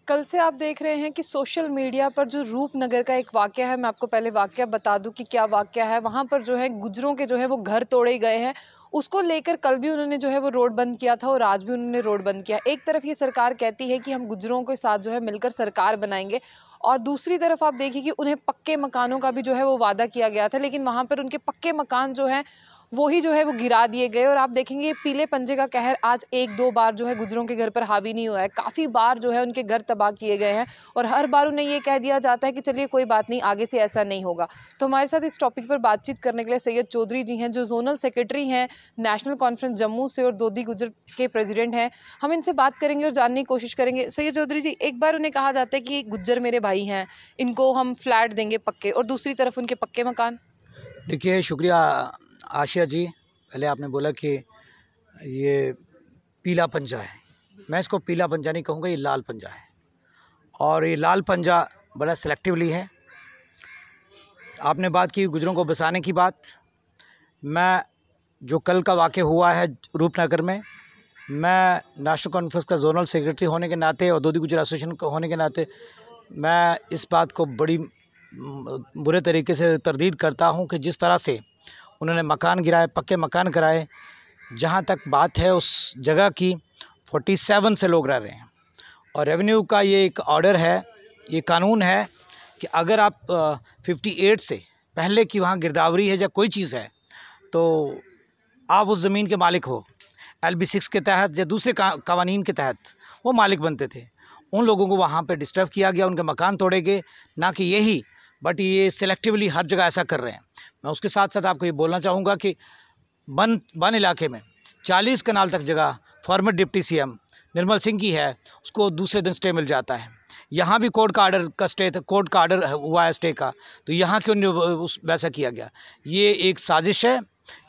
कल से आप देख रहे हैं कि सोशल मीडिया पर जो रूपनगर का एक वाकया है, मैं आपको पहले वाकया बता दूं कि क्या वाकया है। वहां पर जो है गुज्जरों के जो है वो घर तोड़े गए हैं। उसको लेकर कल भी उन्होंने जो है वो रोड बंद किया था और आज भी उन्होंने रोड बंद किया। एक तरफ ये सरकार कहती है कि हम गुज्जरों के साथ जो है मिलकर सरकार बनाएंगे, और दूसरी तरफ आप देखिए कि उन्हें पक्के मकानों का भी जो है वो वादा किया गया था, लेकिन वहां पर उनके पक्के मकान जो है वो ही जो है वो गिरा दिए गए। और आप देखेंगे पीले पंजे का कहर आज एक दो बार जो है गुजरों के घर पर हावी नहीं हुआ है, काफ़ी बार जो है उनके घर तबाह किए गए हैं और हर बार उन्हें ये कह दिया जाता है कि चलिए कोई बात नहीं, आगे से ऐसा नहीं होगा। तो हमारे साथ इस टॉपिक पर बातचीत करने के लिए सैयद चौधरी जी हैं, जो जोनल सेक्रेटरी हैं नेशनल कॉन्फ्रेंस जम्मू से और दोदी गुजर के प्रेसिडेंट हैं। हम इनसे बात करेंगे और जानने की कोशिश करेंगे। सैयद चौधरी जी, एक बार उन्हें कहा जाता है कि गुज्जर मेरे भाई हैं, इनको हम फ्लैट देंगे पक्के, और दूसरी तरफ उनके पक्के मकान। देखिए, शुक्रिया आशिया जी। पहले आपने बोला कि ये पीला पंजा है। मैं इसको पीला पंजा नहीं कहूँगा, ये लाल पंजा है। और ये लाल पंजा बड़ा सिलेक्टिवली है। आपने बात की गुजरों को बसाने की बात। मैं जो कल का वाक़या हुआ है रूपनगर में, मैं नेशनल कॉन्फ्रेंस का जोनल सेक्रेटरी होने के नाते और दोदी गुजर एसोसिएशन का होने के नाते मैं इस बात को बड़ी बुरे तरीके से तरदीद करता हूं कि जिस तरह से उन्होंने मकान गिराए, पक्के मकान कराए। जहां तक बात है उस जगह की, 47 से लोग रह रहे हैं और रेवेन्यू का ये एक ऑर्डर है, ये कानून है कि अगर आप 58 से पहले की वहाँ गिरदावरी है या कोई चीज़ है तो आप उस ज़मीन के मालिक हो। LB 6 के तहत या दूसरे कानून के तहत वो मालिक बनते थे। उन लोगों को वहाँ पे डिस्टर्ब किया गया, उनके मकान तोड़े गए। ना कि यही, बट ये सिलेक्टिवली हर जगह ऐसा कर रहे हैं। मैं उसके साथ साथ आपको ये बोलना चाहूँगा कि बन इलाके में 40 कनाल तक जगह farmer deputy CM Nirmal Singh की है, उसको दूसरे दिन स्टे मिल जाता है। यहाँ भी कोर्ट का आर्डर हुआ है स्टे का, तो यहाँ क्यों नहीं उस वैसा किया गया? ये एक साजिश है।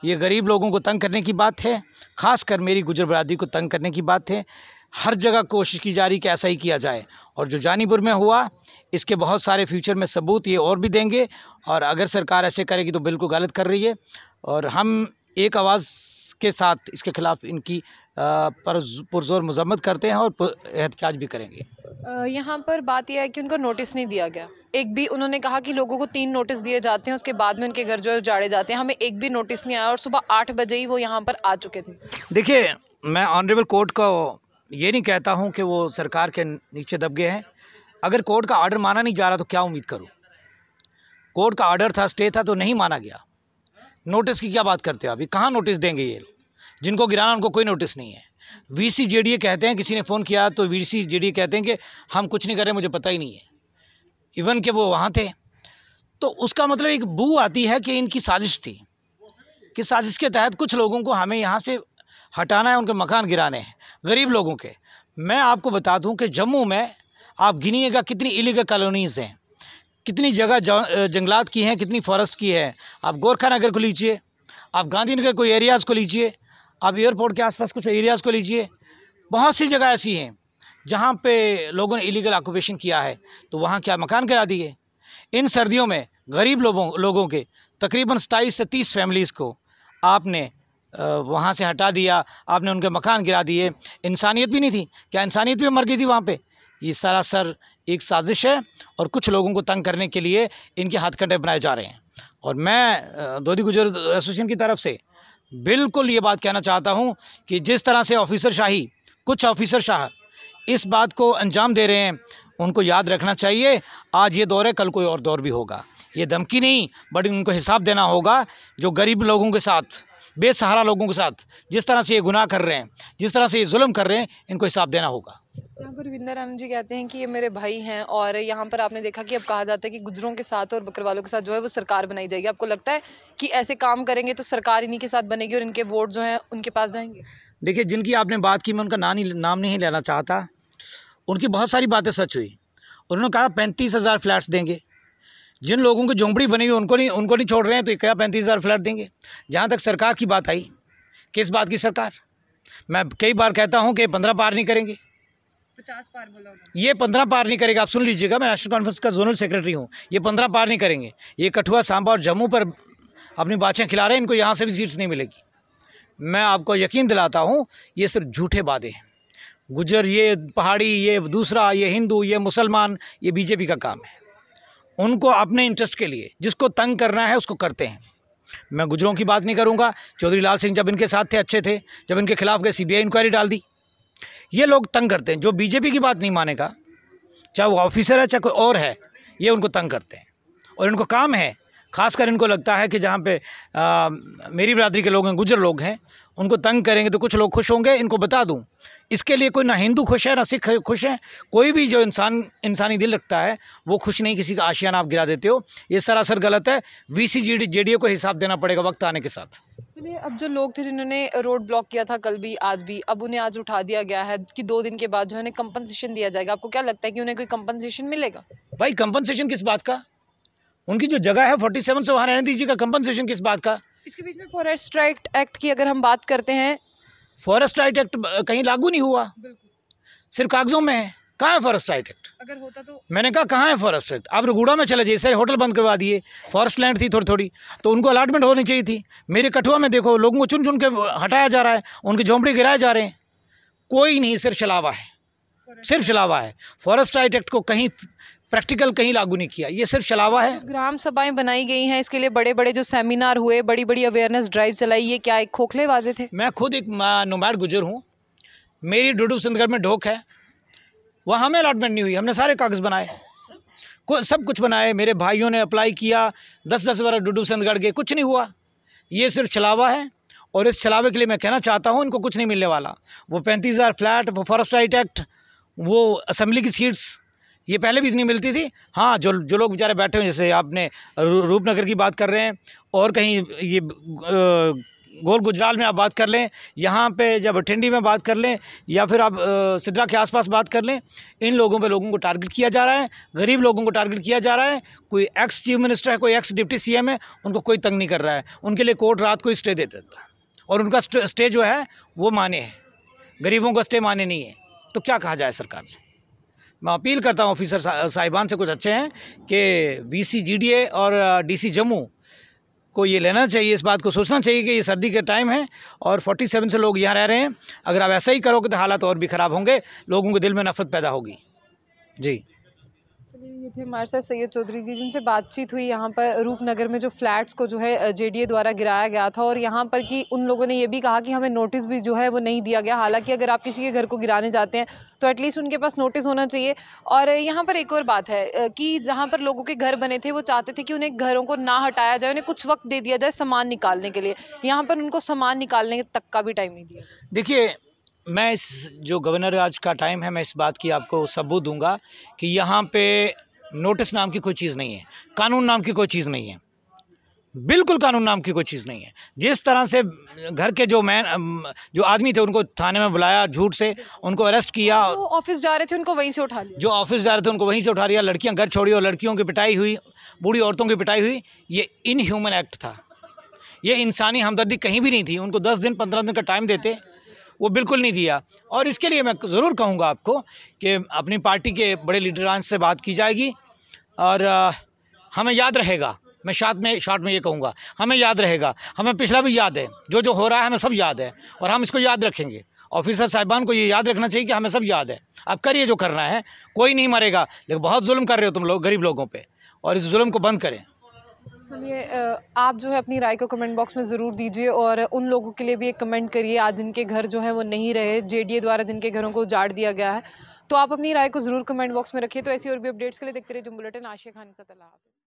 ये गरीब लोगों को तंग करने की बात है, ख़ासकर मेरी गुजर बरादरी को तंग करने की बात है। हर जगह कोशिश की जा रही कि ऐसा ही किया जाए, और जो जानीपुर में हुआ इसके बहुत सारे फ्यूचर में सबूत ये और भी देंगे। और अगर सरकार ऐसे करेगी तो बिल्कुल गलत कर रही है, और हम एक आवाज़ के साथ इसके खिलाफ इनकी पुरजोर मजम्मत करते हैं और एहतजाज भी करेंगे। यहाँ पर बात यह है कि उनको नोटिस नहीं दिया गया। एक भी उन्होंने कहा कि लोगों को 3 नोटिस दिए जाते हैं, उसके बाद में उनके घर जो है उजाड़े जाते हैं। हमें एक भी नोटिस नहीं आया और सुबह 8 बजे ही वो यहाँ पर आ चुके थे। देखिए, मैं ऑनरेबल कोर्ट को ये नहीं कहता हूँ कि वो सरकार के नीचे दब गए हैं। अगर कोर्ट का ऑर्डर माना नहीं जा रहा तो क्या उम्मीद करूँ? कोर्ट का ऑर्डर था, स्टे था, तो नहीं माना गया। नोटिस की क्या बात करते हो? अभी कहाँ नोटिस देंगे ये? जिनको गिराना उनको कोई नोटिस नहीं है। VCJDA कहते हैं, किसी ने फ़ोन किया तो VCJDA कहते हैं कि हम कुछ नहीं कर रहे, मुझे पता ही नहीं है, इवन कि वो वहाँ थे। तो उसका मतलब एक बू आती है कि इनकी साजिश थी, कि साजिश के तहत कुछ लोगों को हमें यहाँ से हटाना है, उनके मकान गिराने हैं, गरीब लोगों के। मैं आपको बता दूं कि जम्मू में आप गिनिएगा कितनी इलीगल कॉलोनीज़ हैं, कितनी जगह जंगलात की हैं, कितनी फॉरेस्ट की है। आप गोरखा नगर को लीजिए, आप गांधीनगर कोई एरियाज़ को लीजिए, आप एयरपोर्ट के आसपास कुछ एरियाज़ को लीजिए। बहुत सी जगह ऐसी हैं जहाँ पे लोगों ने इलीगल ऑक्यूपेशन किया है, तो वहाँ क्या मकान गिरा दिए। इन सर्दियों में गरीब लोगों के तकरीबन 27 से 30 फैमिलीज़ को आपने वहाँ से हटा दिया, आपने उनके मकान गिरा दिए। इंसानियत भी नहीं थी क्या? इंसानियत भी मर गई थी वहाँ पे। ये सरासर एक साजिश है और कुछ लोगों को तंग करने के लिए इनके हथकंडे बनाए जा रहे हैं। और मैं दोदी गुजर एसोसिएशन की तरफ से बिल्कुल ये बात कहना चाहता हूँ कि जिस तरह से कुछ ऑफिसर शाह इस बात को अंजाम दे रहे हैं, उनको याद रखना चाहिए आज ये दौर है, कल कोई और दौर भी होगा। ये धमकी नहीं, बट उनको हिसाब देना होगा। जो गरीब लोगों के साथ, बेसहारा लोगों के साथ जिस तरह से ये गुनाह कर रहे हैं, जिस तरह से ये जुल्म कर रहे हैं, इनको हिसाब देना होगा। यहाँ पर विंदर आनंद जी कहते हैं कि ये मेरे भाई हैं, और यहाँ पर आपने देखा कि अब कहा जाता है कि गुजरों के साथ और बकरवालों के साथ जो है वो सरकार बनाई जाएगी। आपको लगता है कि ऐसे काम करेंगे तो सरकार इन्हीं के साथ बनेगी और इनके वोट जो हैं उनके पास जाएंगे? देखिए, जिनकी आपने बात की, मैं उनका नाम नहीं लेना चाहता। उनकी बहुत सारी बातें सच हुई। उन्होंने कहा 35,000 फ्लैट्स देंगे। जिन लोगों की झोंपड़ी बनी हुई उनको नहीं छोड़ रहे हैं, तो क्या 35,000 फ्लैट देंगे? जहाँ तक सरकार की बात आई, किस बात की सरकार? मैं कई बार कहता हूँ कि 15 पार नहीं करेंगे, 50 पार बोला ये 15 पार नहीं करेगा। आप सुन लीजिएगा, मैं नेशनल कॉन्फ्रेंस का जोनल सेक्रेटरी हूँ। ये 15 पार नहीं करेंगे। ये कठुआ, सांबा और जम्मू पर अपनी बाछें खिला रहे हैं, इनको यहाँ से भी सीट्स नहीं मिलेगी। मैं आपको यकीन दिलाता हूँ, ये सिर्फ झूठे वादे हैं। गुजर, ये पहाड़ी, ये दूसरा, ये हिंदू, ये मुसलमान, ये बीजेपी का काम है। उनको अपने इंटरेस्ट के लिए जिसको तंग करना है उसको करते हैं। मैं गुजरों की बात नहीं करूंगा। चौधरी लाल सिंह जब इनके साथ थे अच्छे थे, जब इनके खिलाफ गए सीबीआई इंक्वायरी डाल दी। ये लोग तंग करते हैं, जो बीजेपी की बात नहीं मानेगा, चाहे वो ऑफिसर है चाहे कोई और है, ये उनको तंग करते हैं। और इनको काम है, खासकर इनको लगता है कि जहाँ पे मेरी बिरादरी के लोग हैं, गुजर लोग हैं, उनको तंग करेंगे तो कुछ लोग खुश होंगे। इनको बता दूं, इसके लिए कोई ना हिंदू खुश है ना सिख खुश है। कोई भी जो इंसानी दिल रखता है वो खुश नहीं। किसी का आशियाना आप गिरा देते हो, ये सरासर गलत है। वीसी जेडीए को हिसाब देना पड़ेगा वक्त आने के साथ। चलिए, अब जो लोग थे जिन्होंने रोड ब्लॉक किया था कल भी आज भी, अब उन्हें आज उठा दिया गया है कि 2 दिन के बाद जो है उन्हें कंपनसेशन दिया जाएगा। आपको क्या लगता है कि उन्हें कोई कंपनसेशन मिलेगा? भाई कंपनसेशन किस बात का? उनकी जो जगह है 47 से वहाँ रहने दीजिएगा। कंपनसेशन किस बात का? इसके बीच में फॉरेस्ट राइट एक्ट की अगर हम बात करते हैं, फॉरेस्ट राइट एक्ट कहीं लागू नहीं हुआ, सिर्फ कागजों में है। कहाँ है फॉरेस्ट राइट एक्ट? अगर होता तो मैंने कहा कहाँ है फॉरेस्ट एक्ट? आप रघुड़ा में चले जाइए, सारे होटल बंद करवा दिए। फॉरेस्ट लैंड थी थोड़ी थोड़ी, तो उनको अलॉटमेंट होनी चाहिए थी। मेरे कठुआ में देखो, लोगों को चुन चुन के हटाया जा रहा है, उनकी झोंपड़ी गिराए जा रहे हैं। कोई नहीं, सिर्फ छलावा है, सिर्फ छलावा है। फॉरेस्ट राइट एक्ट को कहीं प्रैक्टिकल कहीं लागू नहीं किया, ये सिर्फ छलावा है। ग्राम सभाएं बनाई गई हैं, इसके लिए बड़े बड़े जो सेमिनार हुए, बड़ी बड़ी अवेयरनेस ड्राइव चलाई, ये क्या एक खोखले वादे थे? मैं खुद एक नोमैड गुजर हूँ। मेरी डुडू सिंधगढ़ में ढोक है, वहाँ हमें अलॉटमेंट नहीं हुई। हमने सारे कागज़ बनाए, सब कुछ बनाए। मेरे भाइयों ने अप्लाई किया, 10-10 बार डुडू सिंधगढ़ के, कुछ नहीं हुआ। ये सिर्फ छलावा है। और इस छलावे के लिए मैं कहना चाहता हूँ, इनको कुछ नहीं मिलने वाला। वो 35,000 फ्लैट, वो फॉरेस्ट राइट एक्ट, वो असेंबली की सीट्स, ये पहले भी इतनी मिलती थी। हाँ, जो लोग बेचारे बैठे हुए, जैसे आपने रूपनगर की बात कर रहे हैं, और कहीं ये गोल गुजराल में आप बात कर लें, यहाँ पे जब बठिंडी में बात कर लें, या फिर आप सिद्रा के आसपास बात कर लें, इन लोगों को टारगेट किया जा रहा है। गरीब लोगों को टारगेट किया जा रहा है। कोई एक्स चीफ मिनिस्टर है, कोई एक्स डिप्टी सीएम है, उनको कोई तंग नहीं कर रहा है। उनके लिए कोर्ट रात को स्टे दे देता है, और उनका स्टे जो है वो माने है। गरीबों का स्टे माने नहीं है। तो क्या कहा जाए सरकार से? मैं अपील करता हूँ ऑफिसर साहिबान से, कुछ अच्छे हैं, कि वीसी जीडीए और डीसी जम्मू को ये लेना चाहिए, इस बात को सोचना चाहिए कि ये सर्दी के टाइम है और 47 से लोग यहाँ रह रहे हैं। अगर आप ऐसा ही करोगे तो हालात और भी ख़राब होंगे, लोगों के दिल में नफरत पैदा होगी। जी चलिए, ये थे हमारे साथ सैयद चौधरी जी, जिनसे बातचीत हुई यहाँ पर रूपनगर में जो फ्लैट्स को जो है जेडीए द्वारा गिराया गया था, और यहाँ पर कि उन लोगों ने ये भी कहा कि हमें नोटिस भी जो है वो नहीं दिया गया। हालांकि अगर आप किसी के घर को गिराने जाते हैं तो एटलीस्ट उनके पास नोटिस होना चाहिए। और यहाँ पर एक और बात है कि जहाँ पर लोगों के घर बने थे, वो चाहते थे कि उन्हें घरों को ना हटाया जाए, उन्हें कुछ वक्त दे दिया जाए सामान निकालने के लिए। यहाँ पर उनको सामान निकालने तक का भी टाइम नहीं दिया। देखिए, मैं इस जो गवर्नर आज का टाइम है, मैं इस बात की आपको सबूत दूंगा कि यहाँ पे नोटिस नाम की कोई चीज़ नहीं है, कानून नाम की कोई चीज़ नहीं है, बिल्कुल कानून नाम की कोई चीज़ नहीं है। जिस तरह से घर के जो आदमी थे, उनको थाने में बुलाया, झूठ से उनको अरेस्ट किया। जो ऑफिस जा रहे थे उनको वहीं से उठा लिया, जो ऑफिस जा रहे थे उनको वहीं से उठा लिया। लड़कियां घर छोड़ी और लड़कियों की पिटाई हुई, बूढ़ी औरतों की पिटाई हुई। ये इनह्यूमन एक्ट था, ये इंसानी हमदर्दी कहीं भी नहीं थी। उनको 10 दिन 15 दिन का टाइम देते, वो बिल्कुल नहीं दिया। और इसके लिए मैं ज़रूर कहूँगा आपको कि अपनी पार्टी के बड़े लीडरान से बात की जाएगी, और हमें याद रहेगा। मैं शॉर्ट में ये कहूँगा, हमें याद रहेगा। हमें पिछला भी याद है, जो हो रहा है हमें सब याद है, और हम इसको याद रखेंगे। ऑफिसर साहिबान को ये याद रखना चाहिए कि हमें सब याद है। आप करिए जो करना है, कोई नहीं मरेगा, लेकिन बहुत जुल्म कर रहे हो तुम लोग गरीब लोगों पे, और इस जुल्म को बंद करें। चलिए, आप जो है अपनी राय को कमेंट बॉक्स में ज़रूर दीजिए, और उन लोगों के लिए भी एक कमेंट करिए आज जिनके घर जो है वो नहीं रहे, जेडीए द्वारा जिनके घरों को उजाड़ दिया गया है। तो आप अपनी राय को ज़रूर कमेंट बॉक्स में रखिए। तो ऐसी और भी अपडेट्स के लिए देखते रहिए जुम बुलेटिन। आशिया खान के साथ, अल्लाह हाफ़िज़।